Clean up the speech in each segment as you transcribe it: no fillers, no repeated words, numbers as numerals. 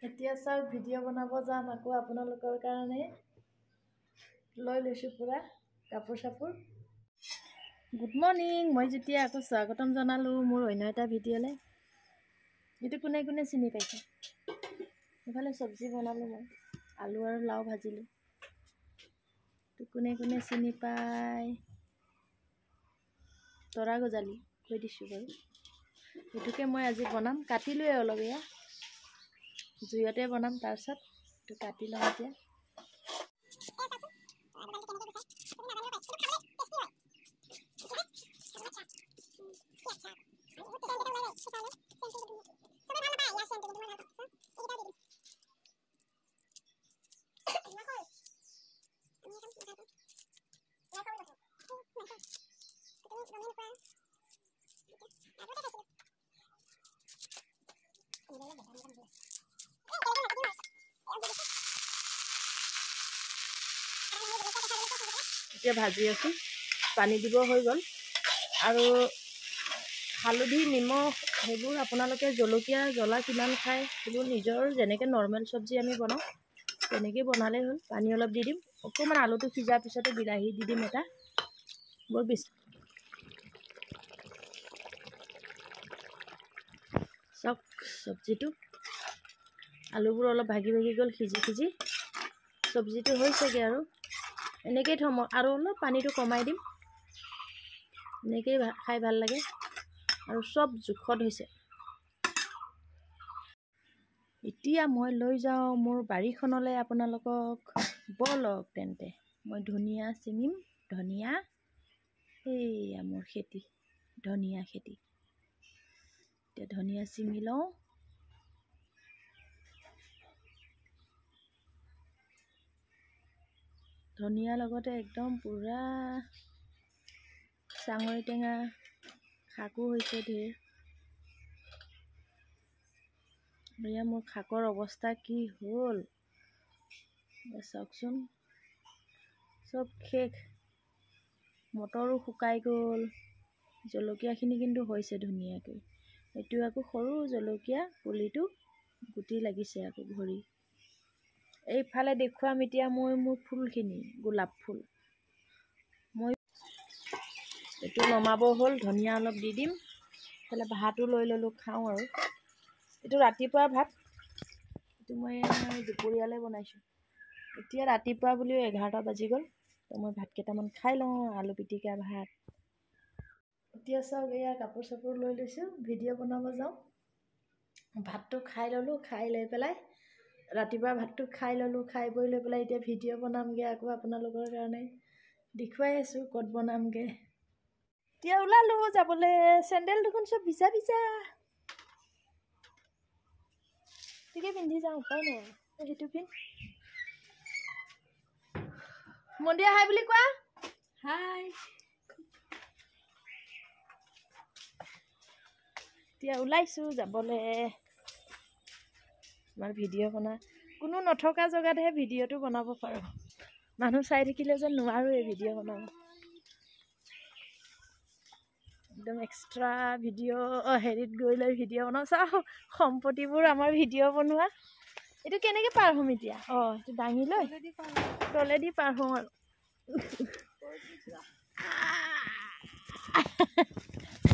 এতিয়া চাওক ভিডিঅ' বনাব যাম আকৌ আপোনালোকৰ কাৰণে লৈ লৈছোঁ পুৰা কাপোৰ চাপোৰ। গুড মৰ্ণিং, মই যেতিয়া আকৌ স্বাগতম জনালোঁ মোৰ অন্য এটা ভিডিঅ'লৈ। এইটো কোনে কোনে চিনি পাইছে? ইফালে চব্জি বনালোঁ, মই আলু আৰু লাও ভাজিলোঁ। এইটো কোনে কোনে চিনি পায়? তৰা গজালি কৈ দিছোঁ বাৰু। এইটোকে মই আজি বনাম, কাটিলোৱে অলপ, এয়া জুইতে বনাম। তাৰপিছত এইটো কাটি লওঁ এতিয়া। এতিয়া ভাজি আছোঁ, পানী দিব হৈ গ'ল। আৰু হালধি নিমখ সেইবোৰ আপোনালোকে জলকীয়া জ্বলা কিমান খায় সেইবোৰ নিজৰ, যেনেকৈ নৰ্মেল চব্জি আমি বনাওঁ তেনেকৈ বনালেই হ'ল। পানী অলপ দি দিম, অকণমান আলুটো সিজাৰ পিছতে বিলাহী দি দিম এটা, বৰ বেছি। চাওক চব্জিটো, আলুবোৰ অলপ ভাগি ভাগি গ'ল, সিজি সিজি চব্জিটো হৈছেগৈ। আৰু এনেকৈয়ে থ'ম, আৰু অলপ পানীটো কমাই দিম। এনেকৈয়ে খাই ভাল লাগে আৰু চব জোখত হৈছে। এতিয়া মই লৈ যাওঁ মোৰ বাৰীখনলৈ আপোনালোকক, ব'লক তেন্তে। মই ধনিয়া ছিঙিম, ধনিয়া, এইয়া মোৰ খেতি, ধনিয়া খেতি। এতিয়া ধনিয়া ছিঙি লওঁ। ধনিয়াৰ লগতে একদম পূৰা চাঙৰি টেঙা শাকো হৈছে ধেৰ। এয়া মোৰ শাকৰ অৱস্থা কি হ'ল চাওকচোন, চব শেষ। মটৰো শুকাই গ'ল। জলকীয়াখিনি কিন্তু হৈছে ধুনীয়াকৈ। এইটো আকৌ সৰু জলকীয়া পুলিটো গুটি লাগিছে আকৌ ভৰি। এইফালে দেখুৱাম এতিয়া মই মোৰ ফুলখিনি, গোলাপ ফুল। মই এইটো নমাব হ'ল, ধনিয়া অলপ দি দিম। এইফালে ভাতো লৈ ল'লোঁ, খাওঁ আৰু। এইটো ৰাতিপুৱা ভাত, এইটো মই দুপৰীয়ালৈ বনাইছোঁ। এতিয়া ৰাতিপুৱা বুলিও 11টা বাজি গ'ল, তো মই ভাত কেইটামান খাই লওঁ, আলু পিটিকা ভাত। এতিয়া চাওক, এয়া কাপোৰ চাপোৰ লৈ লৈছোঁ, ভিডিঅ' বনাব যাওঁ। ভাতটো খাই ল'লোঁ, খাই লৈ পেলাই ৰাতিপুৱা ভাতটো খাই ল'লোঁ, খাই বৈ লৈ পেলাই এতিয়া ভিডিঅ' বনামগৈ আকৌ আপোনালোকৰ কাৰণে। দেখুৱাই আছোঁ ক'ত বনামগৈ। এতিয়া ওলালোঁ যাবলৈ, চেণ্ডেল দুখন চব ভিজা ভিজা। ঠিকে পিন্ধি যাওঁ, উপায় নাই আৰু। সেইটো পিন্ধ, মন্দিৰ হাই বুলি কোৱা। হাই। এতিয়া ওলাইছোঁ যাবলৈ। আমাৰ ভিডিঅ' বনা কোনো নথকা জেগাতহে ভিডিঅ'টো বনাব পাৰোঁ। মানুহ চাই থাকিলে যে নোৱাৰোঁ এই ভিডিঅ' বনাব। একদম এক্সট্ৰা ভিডিঅ' হেৰিত গৈ লৈ ভিডিঅ' বনাওঁ। চাওঁ সম্পত্তিবোৰ আমাৰ ভিডিঅ' বনোৱা। এইটো কেনেকৈ পাৰ হ'ম এতিয়া? অঁ, এইটো দাঙি লৈ তলেদি পাৰ হওঁ আৰু।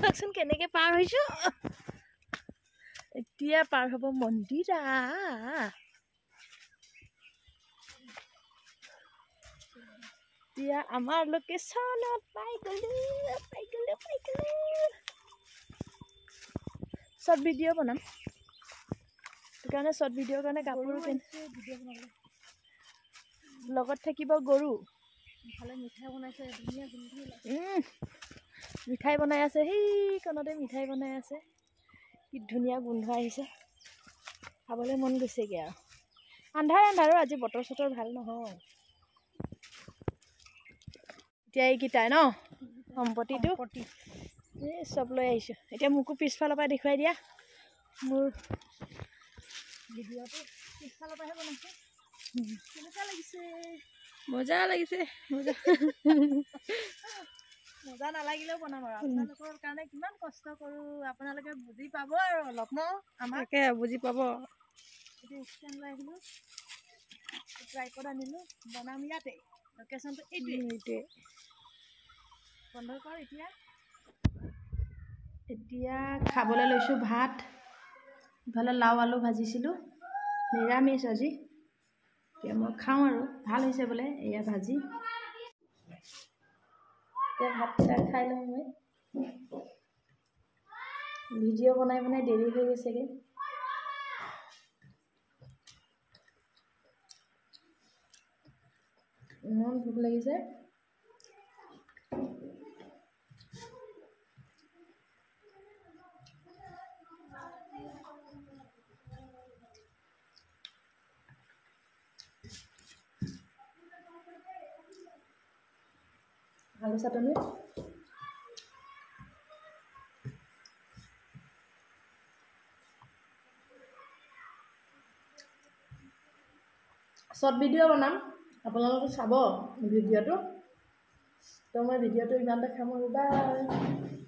চাওকচোন কেনেকৈ পাৰ হৈছোঁ। এতিয়া পাৰ হ'ব মন্দিৰা। এতিয়া আমাৰ লোকেশ্যনত পাই গ'লোঁ। শ্বৰ্ট ভিডিঅ' বনাম, সেইকাৰণে শ্বৰ্ট ভিডিঅ'ৰ কাৰণে কাপোৰো লগত থাকিব গৰু। ইফালে মিঠাই বনাইছে, ধুনীয়া গোন্ধ ওলাইছে। মিঠাই বনাই আছে, সেইকণতে মিঠাই বনাই আছে। কি ধুনীয়া গোন্ধ আহিছে, খাবলৈ মন গৈছেগৈ আৰু। আন্ধাৰ আন্ধাৰো, আজি বতৰ চতৰ ভাল নহয়। এতিয়া এইকেইটাই ন সম্পত্তিটো এই চব লৈ আহিছোঁ। এতিয়া মোকো পিছফালৰ পৰা দেখুৱাই দিয়া। মোৰ ভিডিঅ'টো পিছফালৰ পৰাহে বনাইছোঁ। কেনেকুৱা লাগিছে? মজা লাগিছে, মজা। মজা নালাগিলেও বনাম আৰু আপোনালোকৰ কাৰণে কিমান কষ্ট কৰোঁ, আপোনালোকে বুজি পাব আৰু অলপ ন। আমাকে বুজি পাব। ষ্টেণ্ড লৈ আহিলোঁ, ট্ৰাইপড আনিলোঁ, বনাম ইয়াতে। লোকেশ্যনটো এইটোৱে। বন্ধ কৰ এতিয়া। এতিয়া খাবলৈ লৈছোঁ ভাত। ইফালে লাও আলু ভাজিছিলোঁ, নিৰামিষ আজি। এতিয়া মই খাওঁ আৰু ভাল হৈছে বোলে এয়া ভাজি। এতিয়া ভাতকেইটা খাই লওঁ মই। ভিডিঅ' বনাই দেৰি হৈ গৈছেগৈ। ইমান ভোক লাগিছে। আলু চাটনি। শ্বৰ্ট ভিডিঅ' বনাম, আপোনালোকে চাব ভিডিঅ'টো। তো মই ভিডিঅ'টো ইমানতে সামৰোঁ, বাই।